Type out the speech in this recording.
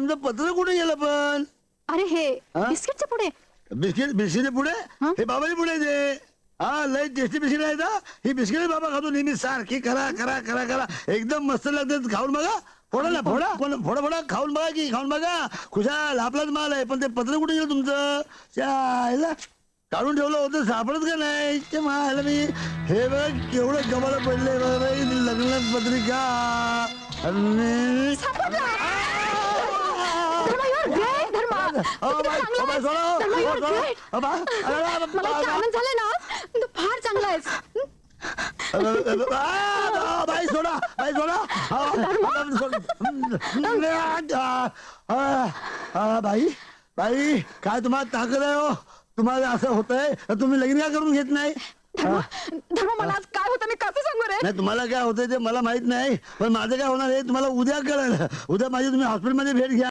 तुमचं पत्र कुठे गेलं पण? अरे हे हा? बिस्किटच्या पुढे. बिस्किट पुढे हे बाबाची पुढे दे. हा लय टेस्टी बिस्किट आहे ना ही बिस्किट बाबा खातो नेहमी सारखी. करा करा करा करा एकदम मस्त लागतात. खाऊन बघा. फोडा ना फोडा फोडा फोडा खाऊन बघा की खाऊन बघा. खुशाल आपलाच माल आहे. पण ते पत्र कुठे गेलं तुमचं? चायला काढून ठेवलं होतं सापडत का नाही? ते मला मी हे बघ केवढं गमाला पडलंय बघ लग्न पत्रिका. आणि सापडला. धर्मा, you are great, धर्मा. किती चांगला आहेस. धर्मा, you are great. मला इतका आनंद झालाय ना. तू फार चांगला आहेस. बाई सोडा बाई सोडा. बाई बाई काय तुम्हाला ताकद आहे हो? तुम्हाला असं होतंय तुम्ही लगीन का करून घेत नाही? धर्मा मला आज काय होतं मी कसं सांगू रे? नाही तुम्हाला काय होतंय ते मला माहित नाही पण माझं काय होणार हे तुम्हाला उद्या कळलं. उद्या माझी तुम्ही हॉस्पिटलमध्ये भेट घ्या.